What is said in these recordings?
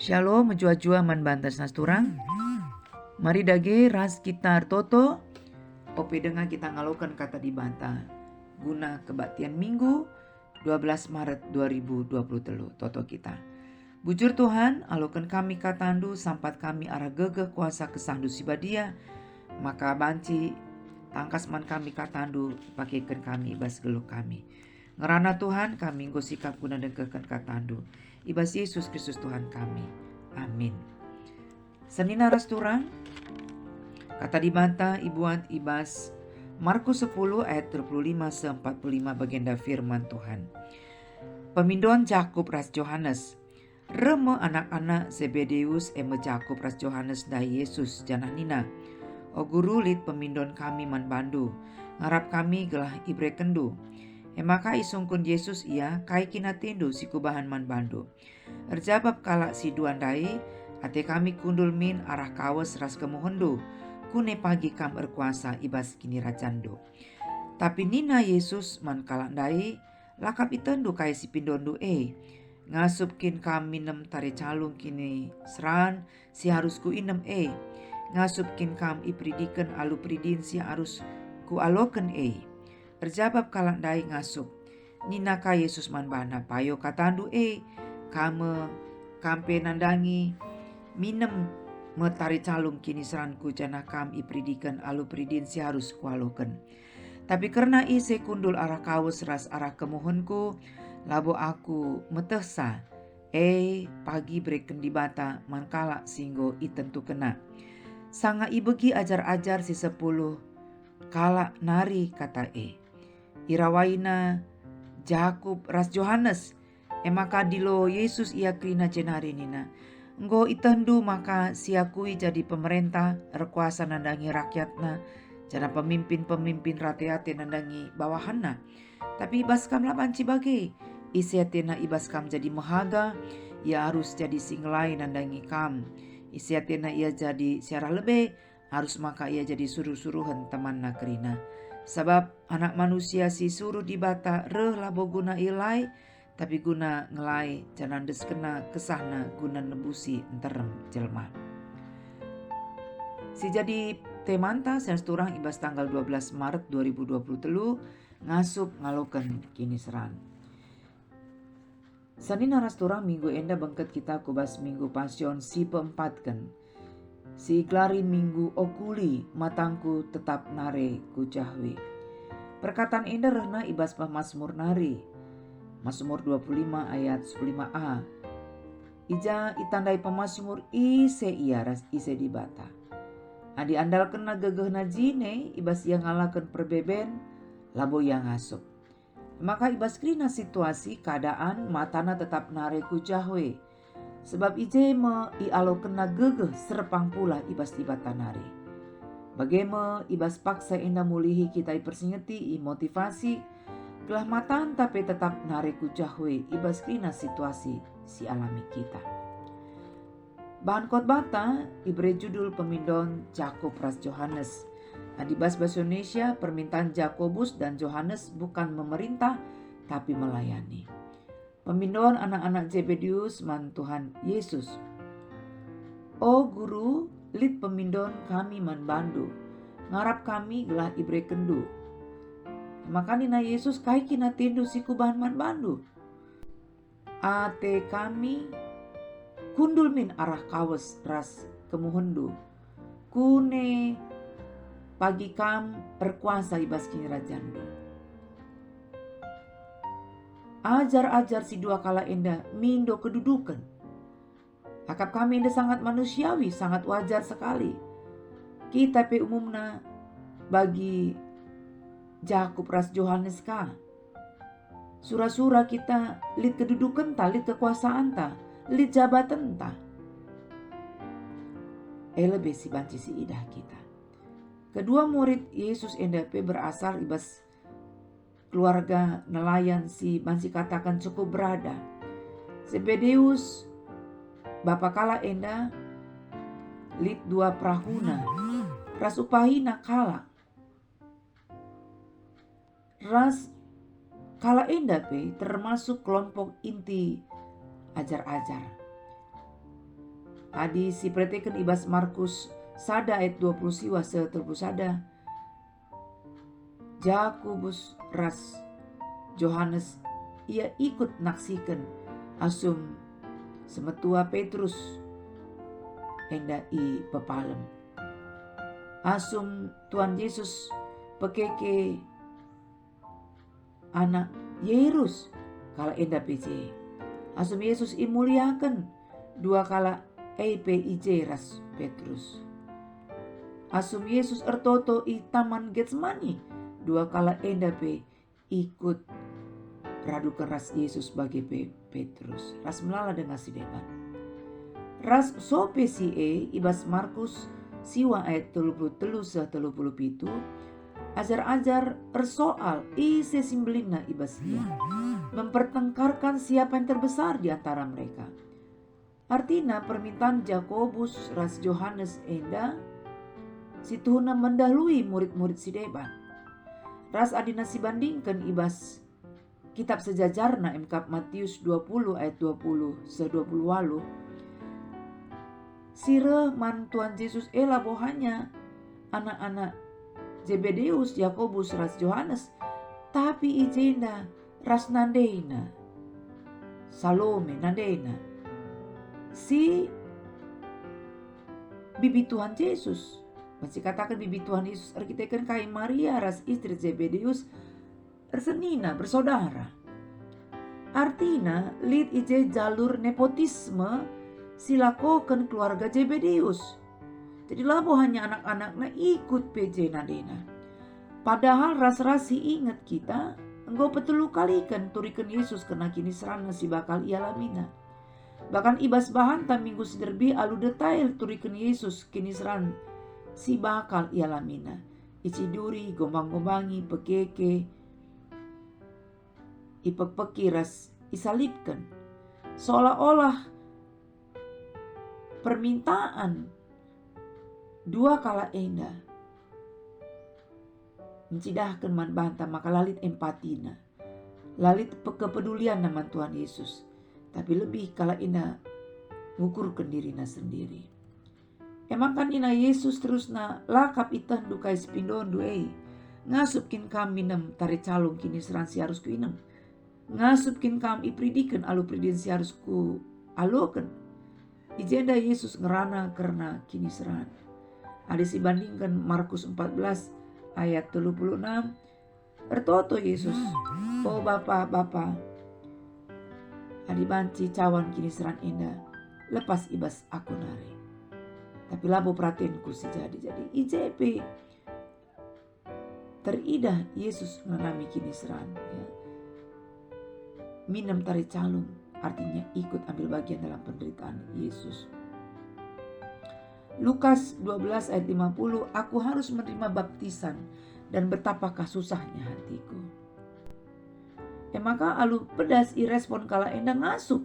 Shalom menjua-jua man bantas nasturang. Mari dage ras kita toto. Ope dengan kita ngalokan kata dibanta. Guna kebaktian Minggu 12 Maret 2023 toto kita. Bujur Tuhan, alokan kami katandu sampat kami arah gegeh kuasa kesandu sibadia. Maka banci tangkas man kami katandu pakaikan kami ibas geluk kami. Ngerana Tuhan kami nggo sikap guna dengkekan katandu. Ibas Yesus Kristus Tuhan kami. Amin. Senina rasturang kata dibanta ibuan ibas Markus 10 ayat 25-45 bagenda firman Tuhan. Pemindon Jakub ras Johannes. Reme anak-anak Zebedeus eme Jakub ras Johannes dai Yesus janah nina. O guru lit pemindon kami man bandu. Ngarap kami gelah ibre kendu. Emaka isungkun Yesus ia kai kina tindu si kubahan man bandu. Erjabab kala si duan dai ate kami kundul min arah kawas ras kemuhendu. Kune pagi kam erkuasa ibas kini rajando. Tapi nina Yesus man kalak dai lakap itendu kai si pindondu ngasup kin kam minem tare calung kini seran si harus ku inem ngasup kin kam ipridiken alu pridin si harus ku aloken Erjabab kalak dai ngasup nina ka Yesus man bana payo katandu kame kampe nandangi minem metari calung kini seranku jana kam ipridiken alu pridin si harus kualoken. Tapi karena ise kundul arah kawas ras arah kemohonku labo aku metesa pagi breken di bata mangkala singgo itentu kena. Sanga ibegi ajar-ajar si 10 kala nari kata irawaina Jakub ras Johannes maka dilo Yesus ia krina cenari nina. Nggo itendu maka siakui jadi pemerintah rekuasa nandangi rakyatna jana pemimpin-pemimpin rakyat nandangi bawahanna. Tapi ibaskam lah banci bagi isiatena ibaskam jadi mahaga ia harus jadi singlai nandangi kam. Isiatena ia jadi siarah lebih harus maka ia jadi suruh-suruhan teman nakrina. Sebab anak manusia si suruh dibata reh labo guna ilai tapi guna ngelai jangan kena kesahna guna nebusi enterem jelma. Si jadi temanta sensturang ibas tanggal 12 Maret 2023 ngasup ngaloken kini seran. Sanina rasturang minggu enda bengket kita kubas minggu pasion si peempatken. Si iklari minggu okuli matangku tetap nare kucahwi. Perkataan enda rehna ibas Mazmur nari. Mazmur 25 ayat 15a. Ija itandai pemazmur ise ia ras ise dibata. Adi andal kena gegeh na jine ibas yang ngalakan perbeben labo yang ngasup. Maka ibas krina situasi keadaan matana tetap nare kujahwe. Sebab ije me ialo kena gegeh serpang pula ibas dibata nare. Bageme ibas paksa enda mulihi kita ipersingeti motivasi gelah matan tapi tetap nare kujahwe ibas krina situasi si alami kita. Bahan khotbata ibre judul pemindon Jakub ras Johannes. Di bahasa Indonesia permintaan Jakobus dan Johannes bukan memerintah tapi melayani. Pemindon anak-anak Zebedeus man Tuhan Yesus. O guru, lit pemindon kami man bandu. Ngarap kami gelah ibre kendu. Maka nina Yesus kai kina tindu si kubahan man bandu. Ate kami kundul min arah kawas ras kemuhendu. Kune pagi kam berkuasa ibas kini rajandu. Ajar-ajar si dua kala enda mindo kedudukan. Akap kami enda sangat manusiawi, sangat wajar sekali. Kita pe umumna bagi Jakub ras Johannes ka. Sura-sura kita lit kedudukan ta, lit kekuasaan ta, lit jabatan ta. Lebih si banci si idah kita. Kedua murid Yesus endape berasal ibas keluarga nelayan si banci katakan cukup berada. Zebedeus bapa kala enda lit dua prahuna. Ras upahina kala. Ras kala enda termasuk kelompok inti ajar-ajar. Adi si preteken ibas Markus sada ayat 20 siwa setelpu sada. Jakobus ras Johannes ia ikut naksikan asum semetua Petrus enda i pepalem. Asum Tuhan Yesus pekeke anak Yerus kala enda PC. Asum Yesus imuliakan dua kala EPIJ ras Petrus. Asum Yesus ertoto i taman Getsemani dua kala enda pe ikut radukan ras Yesus bagi Petrus. Ras melala dengan si depan. Ras sope si ibas Markus siwa ayat 33-37 ajar-ajar persoal isi simbelina ibas ia mempertengkarkan siapa yang terbesar di antara mereka. Artinya permintaan Jakobus ras Johannes enda si Tuhuna mendahului murid-murid si deban. Ras adina si bandingkan ibas kitab sejajarna MK Matius 20 ayat 20 se-20 walu. Sire man Tuhan Yesus bohanya anak-anak Zebedeus, Yakobus ras Johannes, tapi ijenda ras nandeina Salome nandeina si bibi Tuhan Yesus. Masih katakan bibi Tuhan Yesus arkiteken kai Maria ras istri Zebedeus ersenina bersaudara. Artinya lid ije jalur nepotisme silakokan keluarga Zebedeus. Jadi labo hanya anak-anaknya ikut PJ nadena. Padahal ras-rasi ingat kita engkau petelu kalikan turikan Yesus kena kini serana si bakal ia lamina. Bahkan ibas bahan tam minggu sederbi alu detail turikan Yesus kini seran si bakal ia lamina. Iciduri gombang-gombangi pekeke ipek-peki ras isalipkan. Seolah-olah permintaan dua kala enda mencidahkan man banta maka lalit empatina, lalit kepedulian nama Tuhan Yesus, tapi lebih kala enda ngukurkan dirina sendiri. Emang kan ina Yesus terus na lakap itan dukai sepindon duei ngasupkin kam minum tari calung kini seran si harus ku inem, ngasupkin kam ipridikan alu pridin si harus ku aloken. Ijenda Yesus ngerana karena kini seran. Ada si bandingkan Markus 14 ayat 36. Ertoto Yesus, oh Bapa, adi banci cawan kini seran enda, lepas ibas aku nari. Tapi labo perhatianku sejadi. Jadi IJP teridah Yesus mengalami kini seran. Ya. Minum tari calung. Artinya ikut ambil bagian dalam penderitaan Yesus. Lukas 12 ayat 50, aku harus menerima baptisan dan betapakah susahnya hatiku. Maka alu pedas irespon kala enda ngasup.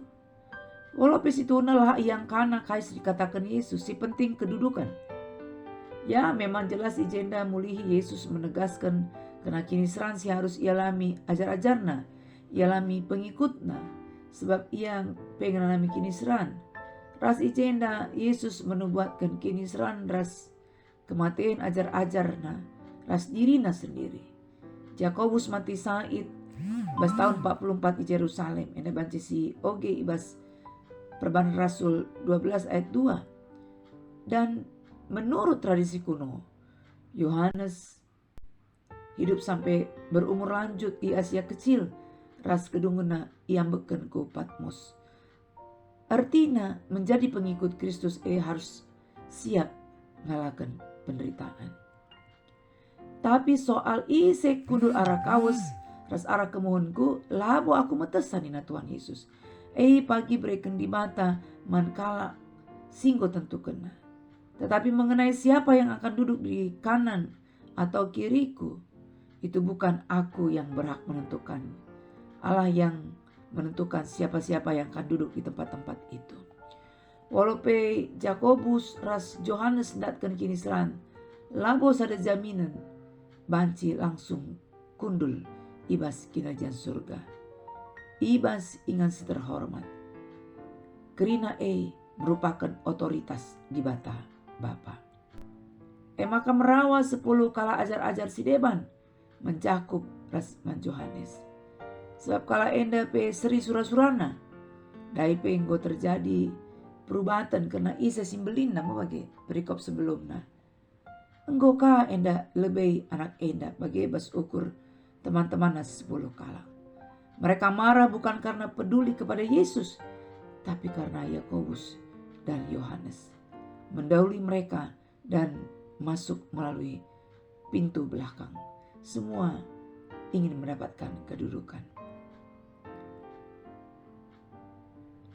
Walau pesitu lah yang kana kais dikatakan Yesus, si penting kedudukan. Ya memang jelas ijenda mulihi Yesus menegaskan kena kini seran si harus ialami ajar-ajarna, ialami pengikutna. Sebab ia pengen nami kini seran. Ras ijenda Yesus menubuatkan kini seran ras kematian ajar-ajarna. Ras dirina sendiri. Jakobus mati Said bas tahun 44 di Yerusalem. Enda banci si oge ibas Perbanan Rasul 12 ayat 2. Dan menurut tradisi kuno, Yohanes hidup sampai berumur lanjut di Asia Kecil. Ras kedungena iambeken ku Patmos. Artinya menjadi pengikut Kristus harus siap ngalakan penderitaan. Tapi soal ise kudu arah kawas ras arah kemohonku labo aku metesan ina Tuhan Yesus. Pagi breken di mata mankala singgo tentu kena. Tetapi mengenai siapa yang akan duduk di kanan atau kiriku, itu bukan aku yang berhak menentukan. Allah yang menentukan siapa-siapa yang akan duduk di tempat-tempat itu. Walaupun Jakobus ras Johannes datkan kini seran, labo sada jaminan banci langsung kundul ibas kinajan surga. Ibas ingan si terhormat. Kerina merupakan otoritas di bata Bapa. Maka merawa 10 kala ajar-ajar si deban mencakup rasman Johannes. Sebab kala enda pe seri sura-surana dai pe enggo terjadi perubatan karena isa simbelin nama bagi perikop sebelumnya. Enggo ka enda lebih anak enda bagi bas ukur teman-teman 10 kala. Mereka marah bukan karena peduli kepada Yesus, tapi karena Yakobus dan Yohanes mendahului mereka dan masuk melalui pintu belakang. Semua ingin mendapatkan kedudukan.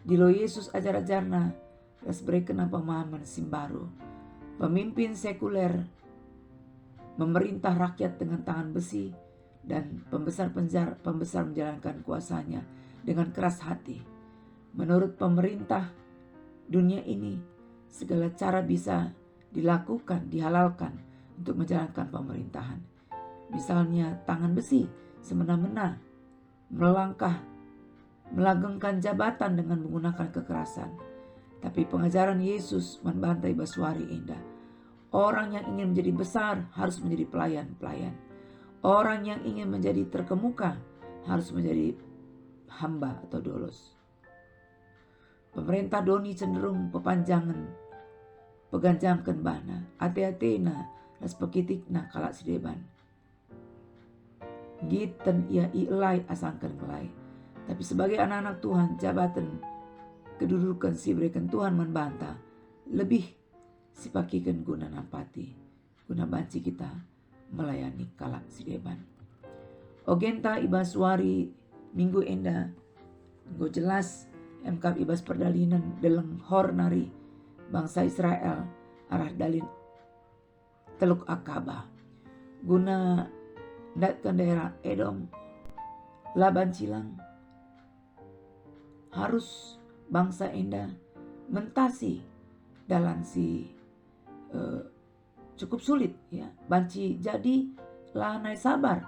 Dilo Yesus ajar-ajarna ras berkena pemahaman simbaru. Pemimpin sekuler memerintah rakyat dengan tangan besi dan pembesar menjalankan kuasanya dengan keras hati. Menurut pemerintah dunia ini, segala cara bisa dilakukan, dihalalkan untuk menjalankan pemerintahan. Misalnya tangan besi semena-mena, melanggengkan jabatan dengan menggunakan kekerasan. Tapi pengajaran Yesus membantai baswari indah. Orang yang ingin menjadi besar harus menjadi pelayan-pelayan. Orang yang ingin menjadi terkemuka harus menjadi hamba atau dolos. Pemerintah doni cenderung peganjangkan bana, ate-atena, ras pekitikna kalak sideban. Giten ia ilai asangkan ngelai. Tapi sebagai anak-anak Tuhan, jabatan kedudukan si berikan Tuhan membantah. Lebih sipakikan guna nampati, guna banci kita melayani kalak sideban. Ogenta ibaswari minggu enda, go jelas MK ibas perdalinan deleng hor nari bangsa Israel arah dalin Teluk Akaba guna datkan daerah Edom Laban Cilang. Harus bangsa enda mentasi dalam si cukup sulit ya. Banci jadi lanai sabar.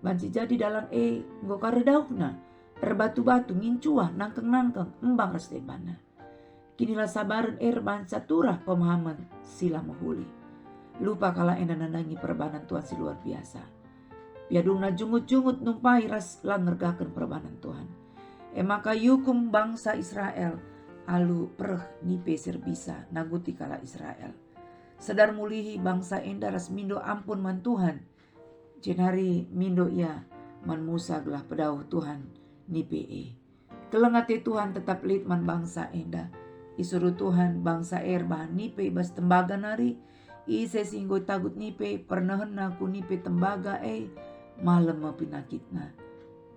Banci jadi dalam nggo karedauhna erbatu-batu ngincuah nangkeng-nangkeng embang restebana. Kinilah sabaran banca turah pemahaman sila mahuli. Lupa kala enda nanangi perbanan Tuhan si luar biasa. Piadungna jungut-jungut numpai ras langergakan perbanan Tuhan. Maka yukum bangsa Israel alu perh nipe serbisa naguti kala Israel. Sedar mulihi bangsa enda ras mindo ampun man Tuhan. Jenari mindo ia man Musa gelah pedauh Tuhan nipe kelengate Tuhan tetap lit man bangsa enda. Isuruh Tuhan bangsa bahan nipe bas tembaga nari. Ise singgo tagut nipe pernahen naku nipe tembaga malam mapinakitna.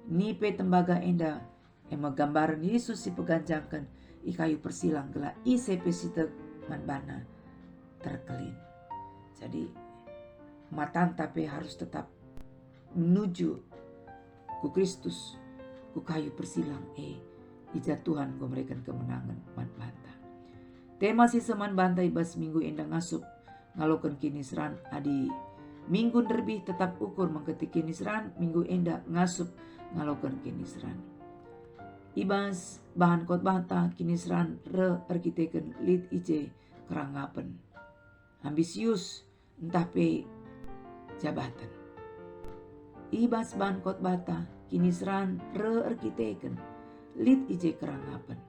Nipe tembaga enda ema gambaran Yesus si peganjangkan kayu persilang gelah ise pesite manbana terkelin. Jadi matan tapi harus tetap menuju ku Kristus, ku kayu persilang ija Tuhan ku memberikan kemenangan man banta. Tema si seman banta ibas minggu enda ngasup ngalokan kinisran adi minggu derbih tetap ukur mengketik kinisran minggu enda ngasup ngalokan kinisran. Ibas bahan khotbah ta kinisran arkiteken lit ije kerangapen. Ambisius entah pe jabatan. Ibas bahan khotbah ta kinisran arkiteken lit ije kerangapen.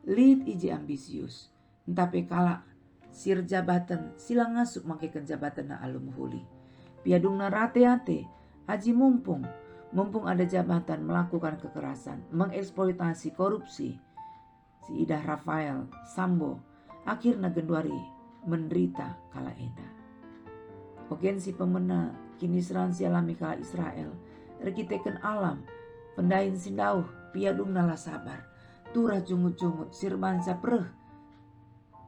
Lit ije ambisius entah pe kala sir jabatan silang ngasup mangkekan jabatan na alum huli. Piadung na rate-ate aji mumpung ada jabatan melakukan kekerasan, mengeksploitasi korupsi. Si Idah Rafael Sambo akhirnya genduari menderita kala enda. Oken si pemena kinisran si alami kala Israel, rekiteken alam, pendain sindauh, piadung nala sabar, turah jungut-jungut, sirbansa preh,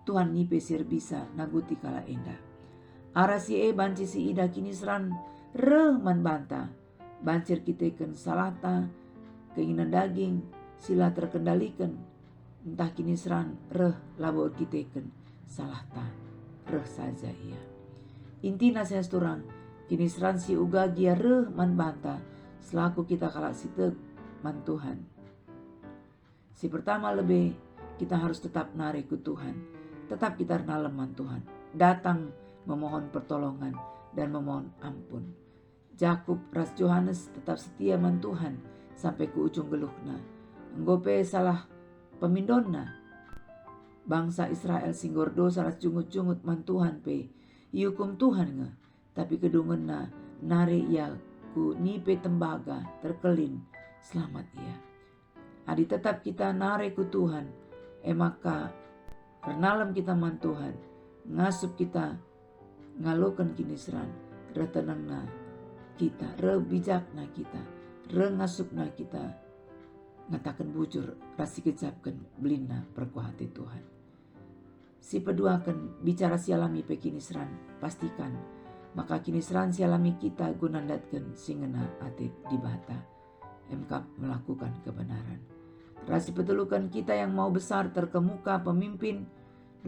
Tuhan nipe sir bisa naguti kala enda. Ara si banci si Ida kinisran man banta. Bancir kiteken salata, keinginan daging, sila terkendalikan. Entah kinisran labor kiteken salata, saja ia. Inti nasihat turang, kinisran si ugagia man banta, selaku kita kalak siteg man Tuhan. Si pertama lebih kita harus tetap narik ke Tuhan. Tetap kita naleman Tuhan. Datang memohon pertolongan dan memohon ampun. Jakub ras Johannes tetap setia man Tuhan sampai ke ujung geluhna. Nggope salah pemindonna. Bangsa Israel singgordo salah jungut-jungut man Tuhan pe. Iukum Tuhan nge. Tapi kedungenna nare ia ku nipe tembaga terkelin selamat ia. Adi tetap kita nare ku Tuhan. Maka renalem kita man Tuhan. Ngasup kita ngalokan kinisran. Retenangna kita. Re bijakna kita. Re ngasupna kita. Ngatakan bujur rasi kecapkan belina perkuhati Tuhan. Si peduakan bicara sialami pe kinisran pastikan maka kinisran sialami kita gunandatkan singena ate di bata emkap melakukan kebenaran. Rasi petulukan kita yang mau besar terkemuka pemimpin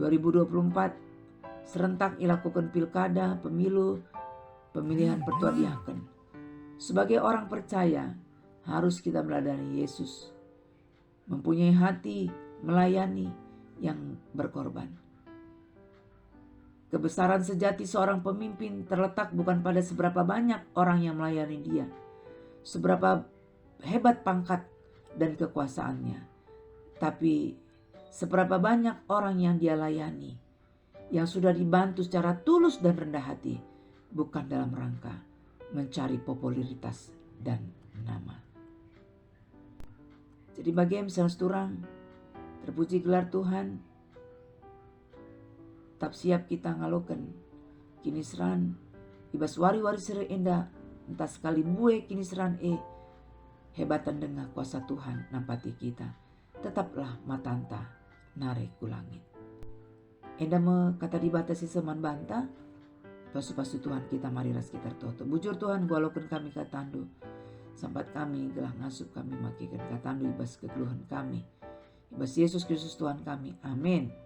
2024 serentak ilakukan pilkada, pemilu, pemilihan pertua diaken. Sebagai orang percaya harus kita meladani Yesus, mempunyai hati melayani yang berkorban. Kebesaran sejati seorang pemimpin terletak bukan pada seberapa banyak orang yang melayani dia, seberapa hebat pangkat dan kekuasaannya, tapi seberapa banyak orang yang dia layani, yang sudah dibantu secara tulus dan rendah hati, bukan dalam rangka mencari popularitas dan nama. Jadi bagi misalnya seturang, terpuji gelar Tuhan, tetap siap kita ngalokan kinisran ibas wari-wari sere enda entah sekali bue kinisran hebatan dengan kuasa Tuhan nampati kita. Tetaplah matanta nare ku langit. Enda me kata dibatasi seman banta pasu-pasu Tuhan kita mari ras kita toto. Bujur Tuhan gua lokan kami katandu. Sampat kami gelah ngasup kami makikan katandu ibas kekeluhan kami. Ibas Yesus Kristus Tuhan kami. Amin.